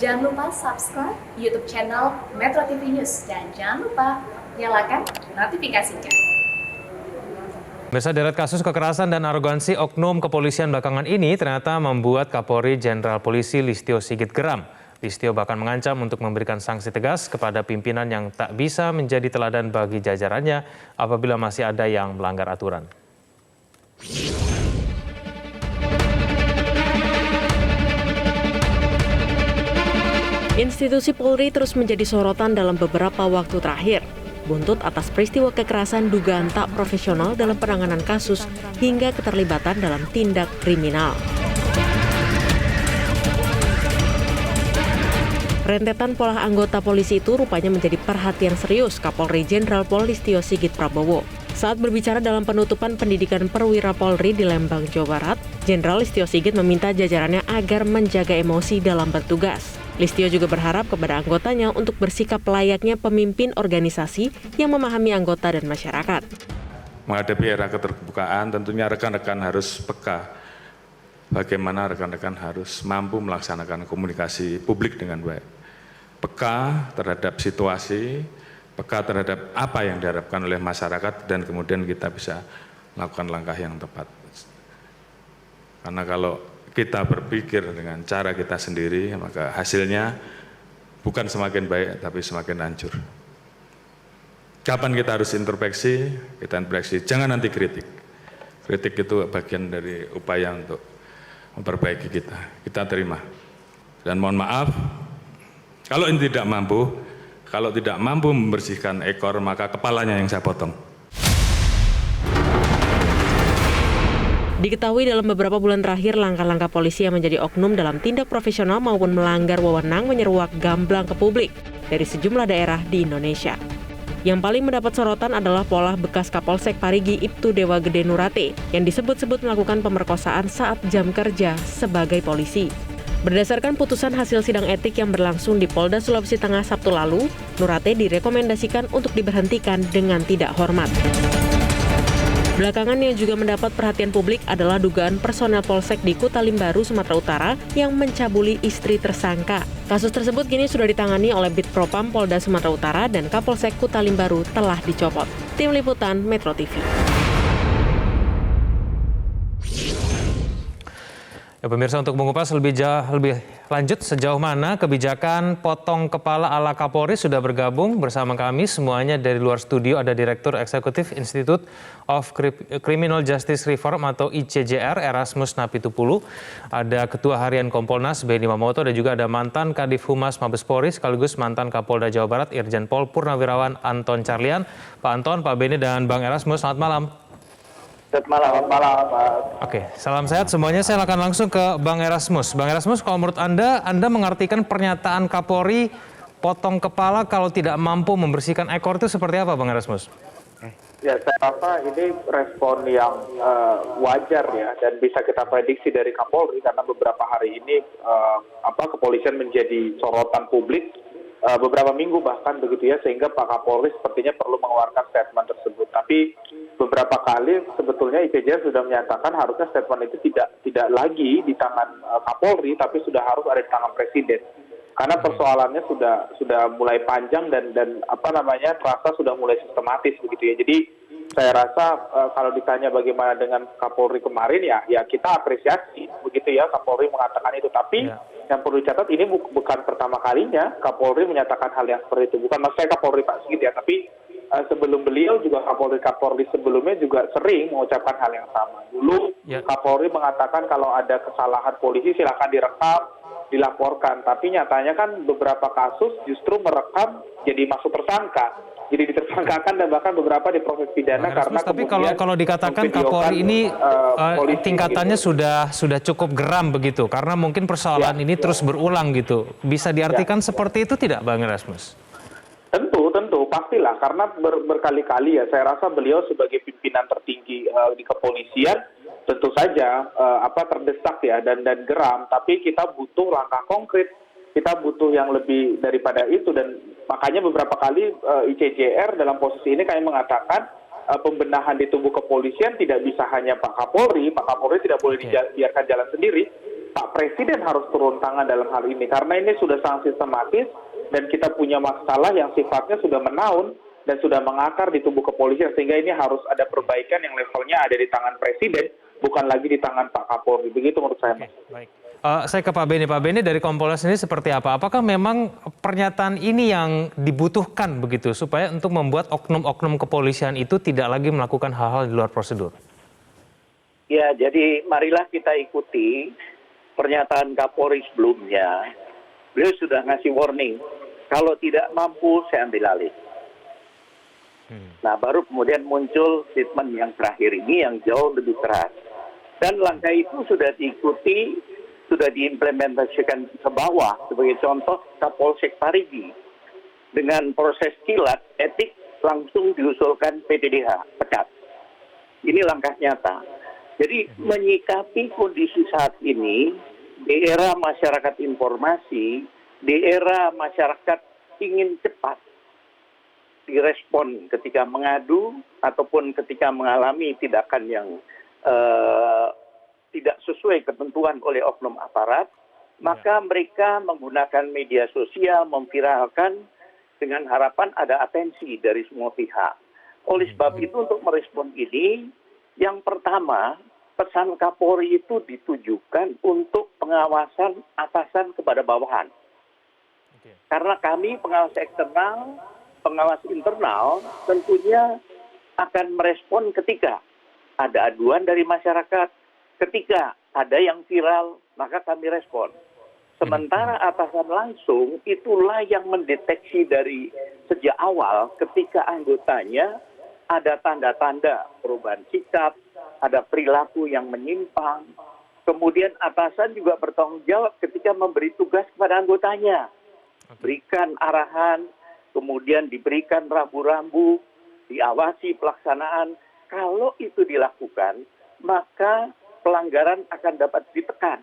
Jangan lupa subscribe YouTube channel Metro TV News dan jangan lupa nyalakan notifikasinya. Pemirsa, deret kasus kekerasan dan arogansi oknum kepolisian belakangan ini ternyata membuat Kapolri Jenderal Polisi Listio Sigit geram. Listio bahkan mengancam untuk memberikan sanksi tegas kepada pimpinan yang tak bisa menjadi teladan bagi jajarannya apabila masih ada yang melanggar aturan. Institusi Polri terus menjadi sorotan dalam beberapa waktu terakhir. Buntut atas peristiwa kekerasan dugaan tak profesional dalam penanganan kasus hingga keterlibatan dalam tindak kriminal. Rentetan pola anggota polisi itu rupanya menjadi perhatian serius Kapolri Jenderal Listio Sigit Prabowo. Saat berbicara dalam penutupan pendidikan perwira Polri di Lembang, Jawa Barat, Jenderal Listio Sigit meminta jajarannya agar menjaga emosi dalam bertugas. Listio juga berharap kepada anggotanya untuk bersikap layaknya pemimpin organisasi yang memahami anggota dan masyarakat. Menghadapi era keterbukaan, tentunya rekan-rekan harus peka. Bagaimana rekan-rekan harus mampu melaksanakan komunikasi publik dengan baik. Peka terhadap situasi, peka terhadap apa yang diharapkan oleh masyarakat, dan kemudian kita bisa melakukan langkah yang tepat. Karena kalau kita berpikir dengan cara kita sendiri, maka hasilnya bukan semakin baik, tapi semakin hancur. Kapan kita harus introspeksi? Kita introspeksi, jangan nanti kritik. Kritik itu bagian dari upaya untuk memperbaiki kita. Kita terima. Dan mohon maaf, kalau ini tidak mampu membersihkan ekor, maka kepalanya yang saya potong. Diketahui dalam beberapa bulan terakhir, langkah-langkah polisi yang menjadi oknum dalam tindak profesional maupun melanggar wewenang menyeruak gamblang ke publik dari sejumlah daerah di Indonesia. Yang paling mendapat sorotan adalah pola bekas Kapolsek Parigi Ibtu Dewa Gede Nurate yang disebut-sebut melakukan pemerkosaan saat jam kerja sebagai polisi. Berdasarkan putusan hasil sidang etik yang berlangsung di Polda Sulawesi Tengah Sabtu lalu, Nurate direkomendasikan untuk diberhentikan dengan tidak hormat. Belakangan yang juga mendapat perhatian publik adalah dugaan personel Polsek di Kutalimbaru, Sumatera Utara yang mencabuli istri tersangka. Kasus tersebut kini sudah ditangani oleh Bid Propam Polda Sumatera Utara dan Kapolsek Kutalimbaru telah dicopot. Tim Liputan Metro TV. Ya, pemirsa, untuk mengupas lebih lanjut sejauh mana kebijakan potong kepala ala Kapolri sudah bergabung bersama kami semuanya dari luar studio. Ada Direktur Eksekutif Institute of Criminal Justice Reform atau ICJR Erasmus Napitupulu, ada Ketua Harian Kompolnas Beni Mamoto, dan juga ada mantan Kadif Humas Mabes Polri sekaligus mantan Kapolda Jawa Barat Irjen Pol Purnawirawan Anton Carlian. Pak Anton, Pak Beni, dan Bang Erasmus, selamat malam. Selamat malam, Pak. Oke, salam sehat semuanya. Saya akan langsung ke Bang Erasmus. Bang Erasmus, kalau menurut Anda mengartikan pernyataan Kapolri potong kepala kalau tidak mampu membersihkan ekor itu seperti apa, Bang Erasmus? Ya, saya rasa ini respon yang wajar ya, dan bisa kita prediksi dari Kapolri karena beberapa hari ini kepolisian menjadi sorotan publik beberapa minggu bahkan begitu ya, sehingga Pak Kapolri sepertinya perlu mengeluarkan statement tersebut. Tapi beberapa kali sebetulnya ICJR sudah menyatakan harusnya statement itu tidak lagi di tangan Kapolri, tapi sudah harus ada di tangan Presiden. Karena persoalannya sudah mulai panjang dan terasa sudah mulai sistematis begitu ya. Jadi saya rasa kalau ditanya bagaimana dengan Kapolri kemarin ya kita apresiasi begitu ya, Kapolri mengatakan itu. Tapi yang perlu dicatat, ini bukan pertama kalinya Kapolri menyatakan hal yang seperti itu. Bukan maksud saya Kapolri Pak Sigit ya, tapi sebelum beliau juga Kapolri sebelumnya juga sering mengucapkan hal yang sama. Dulu Kapolri mengatakan kalau ada kesalahan polisi silakan direkam, dilaporkan. Tapi nyatanya kan beberapa kasus justru merekam jadi masuk tersangka. Jadi ditersangkakan dan bahkan beberapa diproses pidana karena tapi kalau dikatakan Kapolri ini tingkatannya gitu. sudah cukup geram begitu karena mungkin persoalan ini terus berulang gitu. Bisa diartikan seperti itu tidak, Bang Erasmus? Tentu pastilah, karena berkali-kali ya saya rasa beliau sebagai pimpinan tertinggi di kepolisian tentu saja terdesak ya dan geram, tapi kita butuh langkah konkret. Kita butuh yang lebih daripada itu, dan makanya beberapa kali ICJR dalam posisi ini kami mengatakan pembenahan di tubuh kepolisian tidak bisa hanya Pak Kapolri tidak boleh dibiarkan jalan sendiri, Pak Presiden harus turun tangan dalam hal ini karena ini sudah sangat sistematis dan kita punya masalah yang sifatnya sudah menaun dan sudah mengakar di tubuh kepolisian, sehingga ini harus ada perbaikan yang levelnya ada di tangan Presiden, bukan lagi di tangan Pak Kapolri. Begitu menurut saya, Mas. Baik. Saya ke Pak Beni. Pak Beni, dari Kompolnas ini seperti apa? Apakah memang pernyataan ini yang dibutuhkan begitu supaya untuk membuat oknum-oknum kepolisian itu tidak lagi melakukan hal-hal di luar prosedur? Ya, jadi marilah kita ikuti pernyataan Kapolri sebelumnya. Beliau sudah ngasih warning, kalau tidak mampu saya ambil alih. Nah, baru kemudian muncul statement yang terakhir ini yang jauh lebih keras. Dan langkah itu sudah diikuti, sudah diimplementasikan ke bawah. Sebagai contoh, Kapolsek Parigi. Dengan proses kilat, etik langsung diusulkan PTDH, pecat. Ini langkah nyata. Jadi menyikapi kondisi saat ini, di era masyarakat informasi, di era masyarakat ingin cepat direspon ketika mengadu ataupun ketika mengalami tindakan yang tidak sesuai ketentuan oleh oknum aparat, maka mereka menggunakan media sosial, memviralkan dengan harapan ada atensi dari semua pihak. Oleh sebab itu untuk merespon ini, yang pertama, pesan Kapolri itu ditujukan untuk pengawasan atasan kepada bawahan. Karena kami pengawas eksternal, pengawas internal tentunya akan merespon ketika ada aduan dari masyarakat, ketika ada yang viral, maka kami respon. Sementara atasan langsung itulah yang mendeteksi dari sejak awal ketika anggotanya ada tanda-tanda perubahan sikap, ada perilaku yang menyimpang. Kemudian atasan juga bertanggung jawab ketika memberi tugas kepada anggotanya. Berikan arahan, kemudian diberikan rambu-rambu, diawasi pelaksanaan. Kalau itu dilakukan, maka pelanggaran akan dapat ditekan.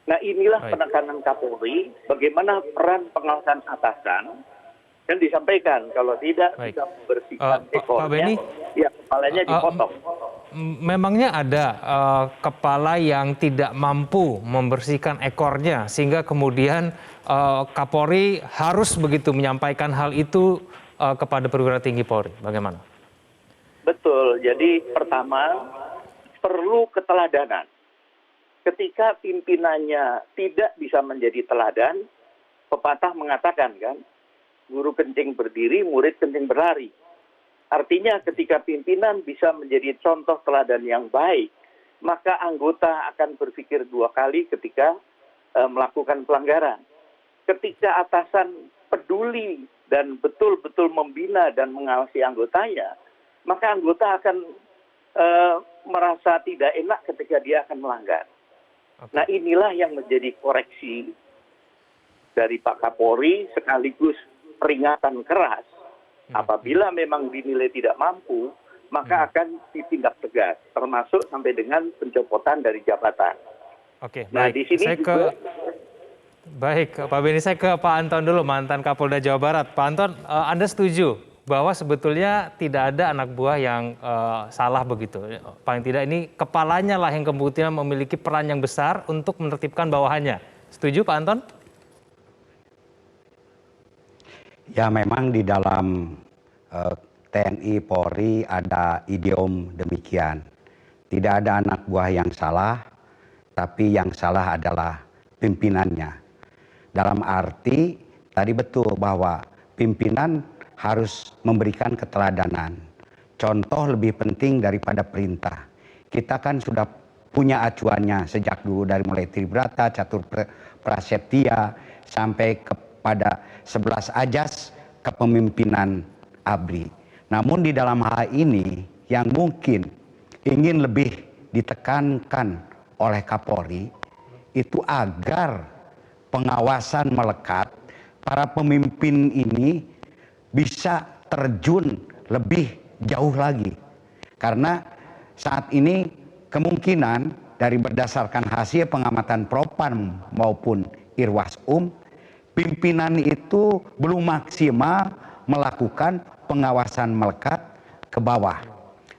Nah, inilah penekanan Kapolri, bagaimana peran pengawasan atasan, dan disampaikan kalau tidak bisa membersihkan ekornya, ya kepalanya dipotong. Memangnya ada kepala yang tidak mampu membersihkan ekornya sehingga kemudian Kapolri harus begitu menyampaikan hal itu kepada perwira tinggi Polri. Bagaimana? Betul. Jadi pertama perlu keteladanan. Ketika pimpinannya tidak bisa menjadi teladan, pepatah mengatakan kan, guru kencing berdiri, murid kencing berlari. Artinya ketika pimpinan bisa menjadi contoh teladan yang baik, maka anggota akan berpikir dua kali ketika melakukan pelanggaran. Ketika atasan peduli dan betul-betul membina dan mengawasi anggotanya, maka anggota akan merasa tidak enak ketika dia akan melanggar. Nah, inilah yang menjadi koreksi dari Pak Kapolri sekaligus peringatan keras. Apabila memang dinilai tidak mampu, maka akan ditindak tegas, termasuk sampai dengan pencopotan dari jabatan. Oke, nah, baik. di sini saya juga... Baik, Pak Beni, saya ke Pak Anton dulu, mantan Kapolda Jawa Barat. Pak Anton, Anda setuju bahwa sebetulnya tidak ada anak buah yang salah begitu? Paling tidak ini kepalanya lah yang kemudian memiliki peran yang besar untuk menertibkan bawahannya. Setuju, Pak Anton? Ya, memang di dalam TNI Polri ada idiom demikian. Tidak ada anak buah yang salah, tapi yang salah adalah pimpinannya. Dalam arti tadi betul bahwa pimpinan harus memberikan keteladanan. Contoh lebih penting daripada perintah. Kita kan sudah punya acuannya sejak dulu dari mulai Tribrata, Catur Praseptia, sampai kepada 11 ajas kepemimpinan ABRI. Namun di dalam hal ini yang mungkin ingin lebih ditekankan oleh Kapolri itu agar pengawasan melekat, para pemimpin ini bisa terjun lebih jauh lagi. Karena saat ini kemungkinan dari berdasarkan hasil pengamatan Propam maupun Irwasum, pimpinan itu belum maksimal melakukan pengawasan melekat ke bawah.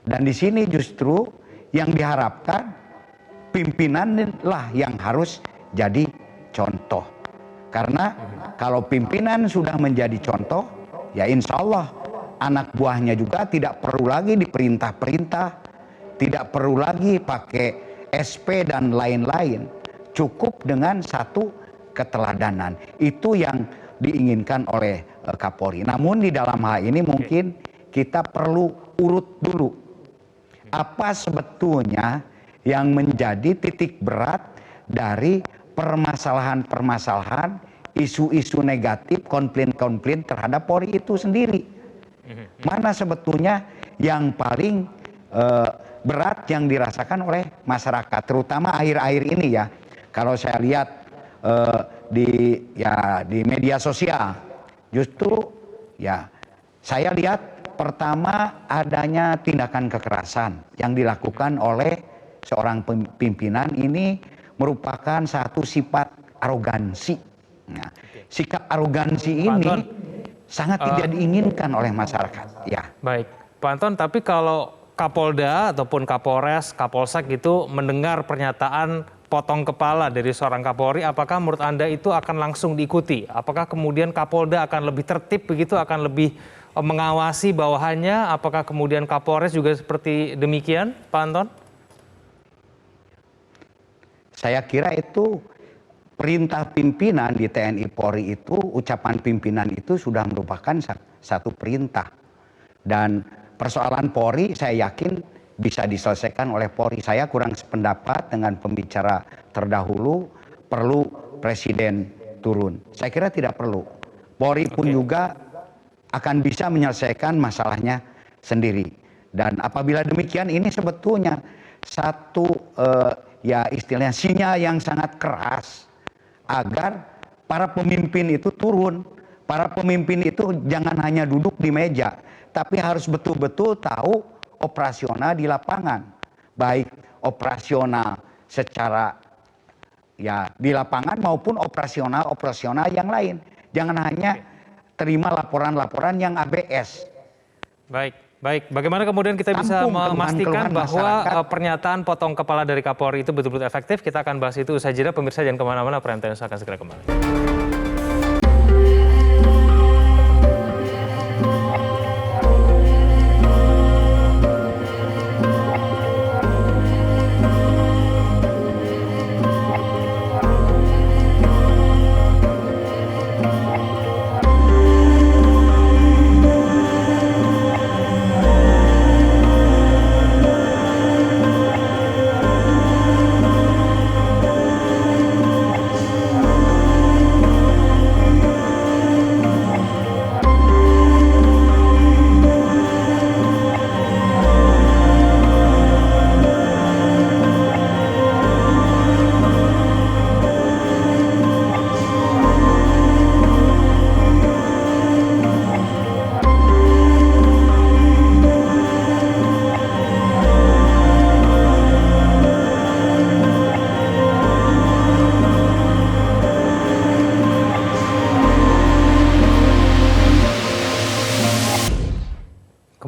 Dan di sini justru yang diharapkan pimpinanlah yang harus jadi contoh. Karena kalau pimpinan sudah menjadi contoh, ya insya Allah anak buahnya juga tidak perlu lagi diperintah-perintah, tidak perlu lagi pakai SP dan lain-lain. Cukup dengan satu keteladanan. Itu yang diinginkan oleh Kapolri. Namun di dalam hal ini mungkin kita perlu urut dulu. Apa sebetulnya yang menjadi titik berat dari permasalahan-permasalahan, isu-isu negatif, komplain-komplain terhadap Polri itu sendiri. Mana sebetulnya yang paling berat yang dirasakan oleh masyarakat, terutama akhir-akhir ini ya. Kalau saya lihat di media sosial, justru ya saya lihat pertama adanya tindakan kekerasan yang dilakukan oleh seorang pimpinan ini merupakan satu sifat arogansi. Nah, sikap arogansi ini sangat tidak diinginkan oleh masyarakat. Ya. Baik, Pak Anton, tapi kalau Kapolda ataupun Kapolres, Kapolsek itu mendengar pernyataan potong kepala dari seorang Kapolri, apakah menurut Anda itu akan langsung diikuti? Apakah kemudian Kapolda akan lebih tertib begitu, akan lebih mengawasi bawahannya? Apakah kemudian Kapolres juga seperti demikian, Pak Anton? Saya kira itu perintah pimpinan di TNI Polri itu, ucapan pimpinan itu sudah merupakan satu perintah. Dan persoalan Polri saya yakin bisa diselesaikan oleh Polri. Saya kurang sependapat dengan pembicara terdahulu, perlu Presiden turun. Saya kira tidak perlu. Polri pun juga akan bisa menyelesaikan masalahnya sendiri. Dan apabila demikian, ini sebetulnya satu ya istilahnya sinyal yang sangat keras agar para pemimpin itu turun. Para pemimpin itu jangan hanya duduk di meja, tapi harus betul-betul tahu operasional di lapangan. Baik operasional secara ya di lapangan maupun operasional yang lain. Jangan hanya terima laporan-laporan yang ABS. Baik. Bagaimana kemudian kita bisa memastikan bahwa pernyataan potong kepala dari Kapolri itu betul-betul efektif? Kita akan bahas itu usai jeda. Pemirsa jangan kemana-mana, Prime Time News akan segera kembali.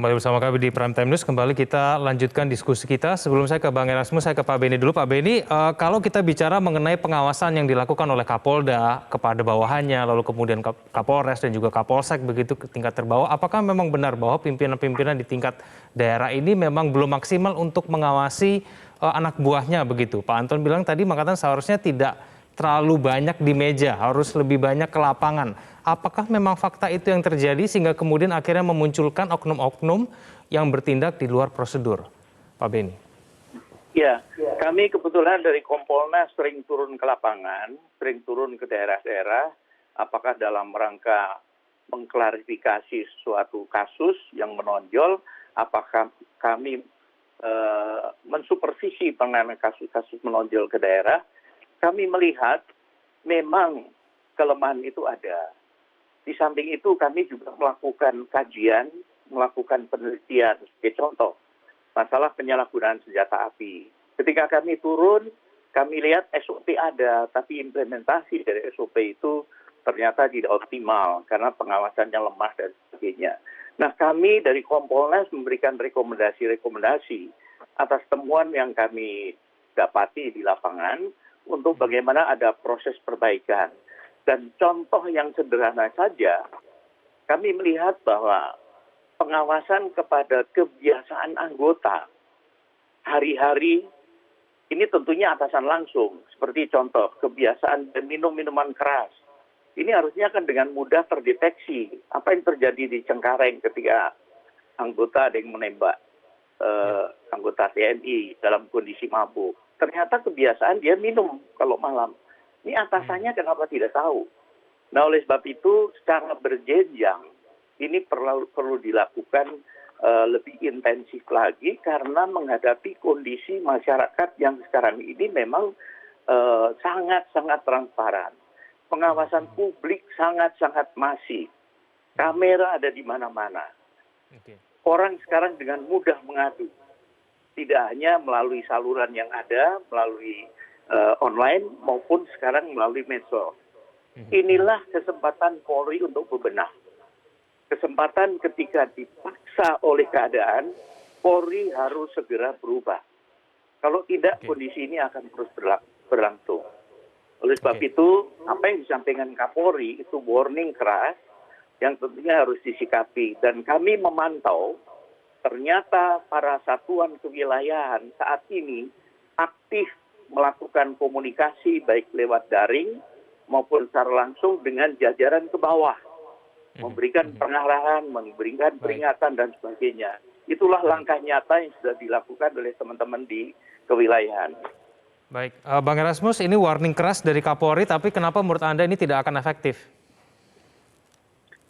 Kembali bersama kami di Prime Time News, kembali kita lanjutkan diskusi kita. Sebelum saya ke Bang Erasmus, saya ke Pak Beni dulu. Pak Beni, kalau kita bicara mengenai pengawasan yang dilakukan oleh Kapolda kepada bawahannya, lalu kemudian Kapolres dan juga Kapolsek begitu ke tingkat terbawah, apakah memang benar bahwa pimpinan-pimpinan di tingkat daerah ini memang belum maksimal untuk mengawasi anak buahnya begitu? Pak Anton bilang tadi mengatakan seharusnya tidak terlalu banyak di meja, harus lebih banyak ke lapangan. Apakah memang fakta itu yang terjadi sehingga kemudian akhirnya memunculkan oknum-oknum yang bertindak di luar prosedur? Pak Beni. Ya, kami kebetulan dari Kompolnas sering turun ke lapangan, sering turun ke daerah-daerah, apakah dalam rangka mengklarifikasi suatu kasus yang menonjol, apakah kami mensupervisi penanganan kasus-kasus menonjol ke daerah. Kami melihat memang kelemahan itu ada. Di samping itu kami juga melakukan kajian, melakukan penelitian. Sebagai contoh, masalah penyalahgunaan senjata api. Ketika kami turun, kami lihat SOP ada, tapi implementasi dari SOP itu ternyata tidak optimal karena pengawasannya lemah dan sebagainya. Nah, kami dari Kompolnas memberikan rekomendasi-rekomendasi atas temuan yang kami dapati di lapangan untuk bagaimana ada proses perbaikan. Dan contoh yang sederhana saja, kami melihat bahwa pengawasan kepada kebiasaan anggota hari-hari ini tentunya atasan langsung. Seperti contoh kebiasaan minum minuman keras. Ini harusnya kan dengan mudah terdeteksi apa yang terjadi di Cengkareng ketika anggota ada yang menembak anggota TNI dalam kondisi mabuk. Ternyata kebiasaan dia minum kalau malam. Ini atasannya kenapa tidak tahu? Nah, oleh sebab itu secara berjenjang ini perlu dilakukan lebih intensif lagi karena menghadapi kondisi masyarakat yang sekarang ini memang sangat-sangat transparan. Pengawasan publik sangat-sangat masif. Kamera ada di mana-mana. Orang sekarang dengan mudah mengadu. Tidak hanya melalui saluran yang ada, melalui online maupun sekarang melalui medsos. Inilah kesempatan Polri untuk berbenah. Kesempatan ketika dipaksa oleh keadaan, Polri harus segera berubah. Kalau tidak, kondisi ini akan terus berlangsung. Oleh sebab itu, apa yang disampaikan Kapolri itu warning keras yang tentunya harus disikapi. Dan kami memantau, ternyata para satuan kewilayahan saat ini aktif melakukan komunikasi baik lewat daring maupun secara langsung dengan jajaran ke bawah. Memberikan pengarahan, memberikan peringatan dan sebagainya. Itulah langkah nyata yang sudah dilakukan oleh teman-teman di kewilayahan. Baik, Bang Erasmus, ini warning keras dari Kapolri, tapi kenapa menurut Anda ini tidak akan efektif?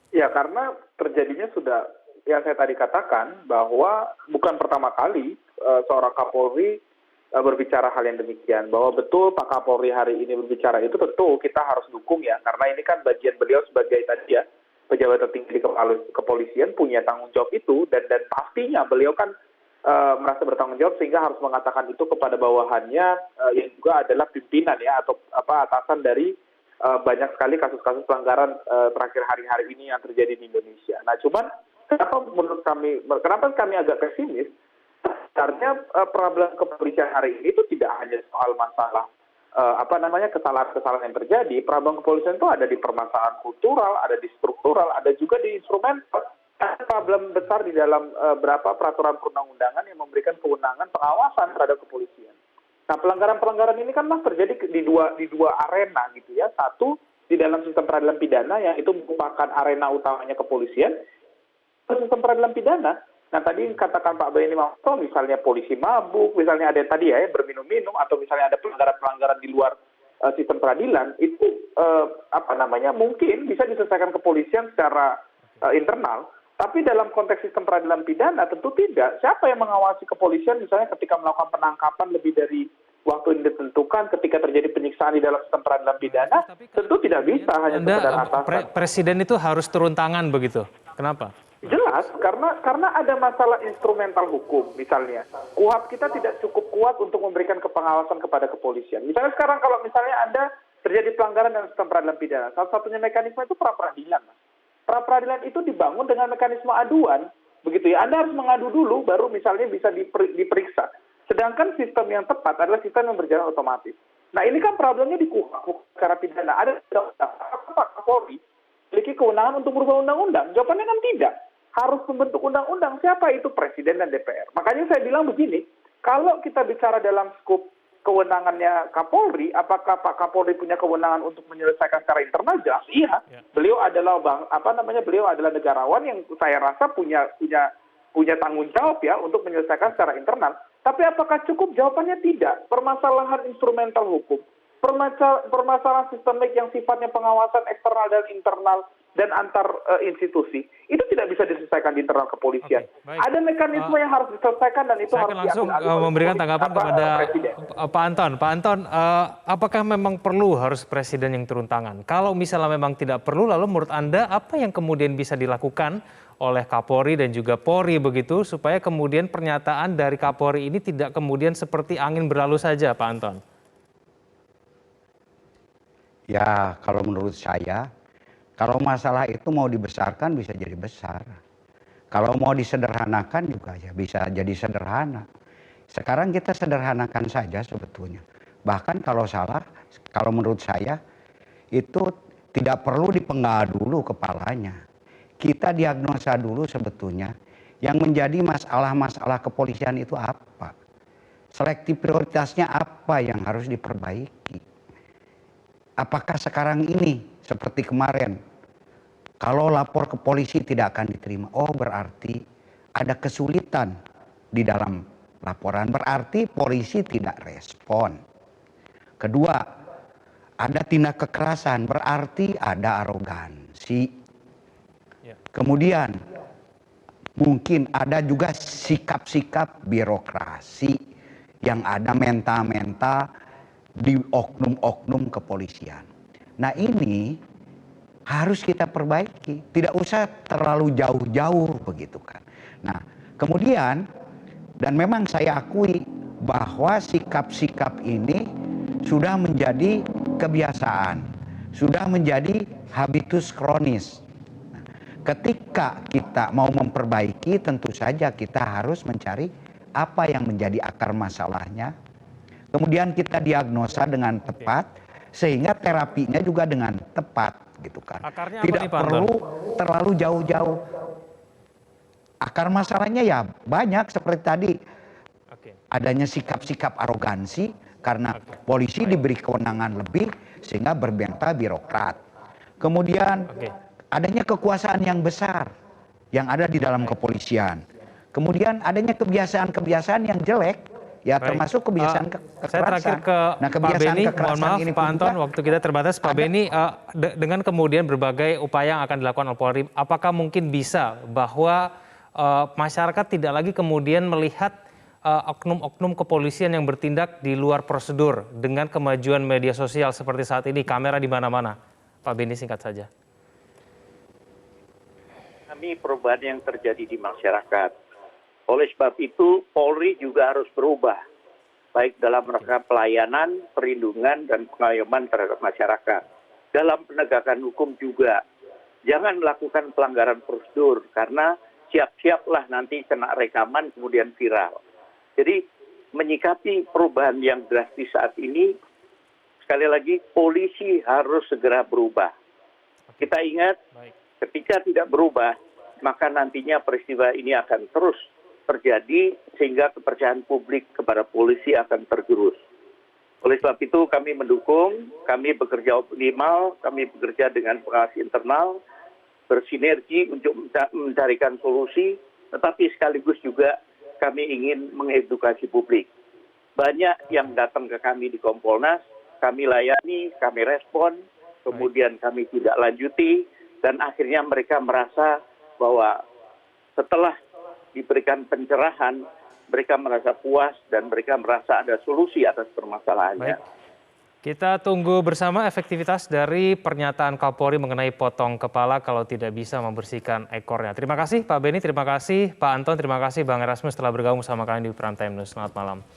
Ya, karena terjadinya sudah yang saya tadi katakan bahwa bukan pertama kali seorang Kapolri berbicara hal yang demikian, bahwa betul Pak Kapolri hari ini berbicara itu tentu kita harus dukung ya, karena ini kan bagian beliau sebagai tadi ya pejabat tertinggi di kepolisian punya tanggung jawab itu dan pastinya beliau kan merasa bertanggung jawab sehingga harus mengatakan itu kepada bawahannya yang juga adalah pimpinan ya atau atasan dari banyak sekali kasus-kasus pelanggaran terakhir hari-hari ini yang terjadi di Indonesia. Nah, cuman kenapa kami agak pesimis? Sebenarnya problem kepolisian hari ini itu tidak hanya soal masalah kesalahan-kesalahan yang terjadi. Problem kepolisian itu ada di permasalahan kultural, ada di struktural, ada juga di instrumental. Ada problem besar di dalam berapa peraturan perundang-undangan yang memberikan kewenangan pengawasan terhadap kepolisian. Nah, pelanggaran-pelanggaran ini kan mas terjadi di dua arena gitu ya. Satu di dalam sistem peradilan pidana yang itu merupakan arena utamanya kepolisian. Sistem peradilan pidana. Nah, tadi katakan Pak Benny Mamoto, misalnya polisi mabuk, misalnya ada tadi ya berminum-minum, atau misalnya ada pelanggaran-pelanggaran di luar sistem peradilan, itu mungkin bisa diselesaikan kepolisian secara internal. Tapi dalam konteks sistem peradilan pidana tentu tidak. Siapa yang mengawasi kepolisian misalnya ketika melakukan penangkapan lebih dari waktu yang ditentukan, ketika terjadi penyiksaan di dalam sistem peradilan pidana, tentu tidak bisa hanya sekedar atasan. Presiden itu harus turun tangan begitu. Kenapa? Jelas, karena ada masalah instrumental hukum, misalnya. KUHP kita tidak cukup kuat untuk memberikan pengawasan kepada kepolisian. Misalnya sekarang kalau misalnya ada terjadi pelanggaran dalam sistem peradilan pidana, salah-satunya mekanisme itu pra-peradilan. Pra-peradilan itu dibangun dengan mekanisme aduan, begitu ya. Anda harus mengadu dulu, baru misalnya bisa diperiksa. Sedangkan sistem yang tepat adalah sistem yang berjalan otomatis. Nah, ini kan problemnya di KUHP, secara pidana. Ada Pak Kapolri memiliki kewenangan untuk merubah undang-undang? Jawabannya kan tidak. Harus membentuk undang-undang. Siapa itu? Presiden dan DPR. Makanya saya bilang begini, kalau kita bicara dalam skop kewenangannya Kapolri, apakah Pak Kapolri punya kewenangan untuk menyelesaikan secara internal? Jelas iya. Beliau adalah beliau adalah negarawan yang saya rasa punya tanggung jawab ya untuk menyelesaikan secara internal. Tapi apakah cukup? Jawabannya tidak. Permasalahan instrumental hukum, permasalahan sistemik yang sifatnya pengawasan eksternal dan internal dan antar institusi, itu tidak bisa diselesaikan di internal kepolisian. Ada mekanisme yang harus diselesaikan dan itu harus langsung memberikan tanggapan kepada Pak Anton. Pak Anton, apakah memang perlu harus Presiden yang turun tangan? Kalau misalnya memang tidak perlu, lalu menurut Anda apa yang kemudian bisa dilakukan oleh Kapolri dan juga Polri begitu, supaya kemudian pernyataan dari Kapolri ini tidak kemudian seperti angin berlalu saja, Pak Anton? Ya, kalau menurut saya, kalau masalah itu mau dibesarkan bisa jadi besar. Kalau mau disederhanakan juga ya bisa jadi sederhana. Sekarang kita sederhanakan saja sebetulnya. Bahkan kalau salah, kalau menurut saya itu tidak perlu dipenggal dulu kepalanya. Kita diagnosa dulu sebetulnya yang menjadi masalah-masalah kepolisian itu apa. Selektif prioritasnya apa yang harus diperbaiki. Apakah sekarang ini seperti kemarin, kalau lapor ke polisi tidak akan diterima. Oh, berarti ada kesulitan di dalam laporan, berarti polisi tidak respon. Kedua, ada tindak kekerasan, berarti ada arogansi. Kemudian mungkin ada juga sikap-sikap birokrasi yang ada menta-menta di oknum-oknum kepolisian. Nah, ini harus kita perbaiki, tidak usah terlalu jauh-jauh begitu kan. Nah, kemudian dan memang saya akui bahwa sikap-sikap ini sudah menjadi kebiasaan, sudah menjadi habitus kronis. Nah, ketika kita mau memperbaiki, tentu saja kita harus mencari apa yang menjadi akar masalahnya. Kemudian kita diagnosa dengan tepat, sehingga terapinya juga dengan tepat, gitu kan. Akarnya Tidak apa nih, Pak Anton? perlu terlalu jauh-jauh. Akar masalahnya ya banyak seperti tadi. Adanya sikap-sikap arogansi karena polisi diberi kewenangan lebih sehingga berbenta birokrat. Kemudian adanya kekuasaan yang besar yang ada di dalam kepolisian. Kemudian adanya kebiasaan-kebiasaan yang jelek, ya termasuk kebiasaan kekerasan. Saya terakhir ke Pak Beni, mohon maaf Pak Anton, waktu kita terbatas. Pak Beni, dengan kemudian berbagai upaya yang akan dilakukan oleh Polri, apakah mungkin bisa bahwa masyarakat tidak lagi kemudian melihat oknum-oknum kepolisian yang bertindak di luar prosedur dengan kemajuan media sosial seperti saat ini, kamera di mana-mana? Pak Beni, singkat saja. Kami perubahan yang terjadi di masyarakat. Oleh sebab itu, Polri juga harus berubah, baik dalam rangka pelayanan, perlindungan, dan pengayoman terhadap masyarakat. Dalam penegakan hukum juga, jangan melakukan pelanggaran prosedur, karena siap-siaplah nanti kena rekaman kemudian viral. Jadi, menyikapi perubahan yang drastis saat ini, sekali lagi, polisi harus segera berubah. Kita ingat, ketika tidak berubah, maka nantinya peristiwa ini akan terus terjadi sehingga kepercayaan publik kepada polisi akan tergerus. Oleh sebab itu kami mendukung, kami bekerja optimal, kami bekerja dengan pengawas internal, bersinergi untuk mencarikan solusi, tetapi sekaligus juga kami ingin mengedukasi publik. Banyak yang datang ke kami di Kompolnas, kami layani, kami respon, kemudian kami tidak lanjuti, dan akhirnya mereka merasa bahwa setelah diberikan pencerahan, mereka merasa puas dan mereka merasa ada solusi atas permasalahannya. Baik. Kita tunggu bersama efektivitas dari pernyataan Kapolri mengenai potong kepala kalau tidak bisa membersihkan ekornya. Terima kasih Pak Beni, terima kasih Pak Anton, terima kasih Bang Erasmus telah bergabung sama kami di Prime Time News. Selamat malam.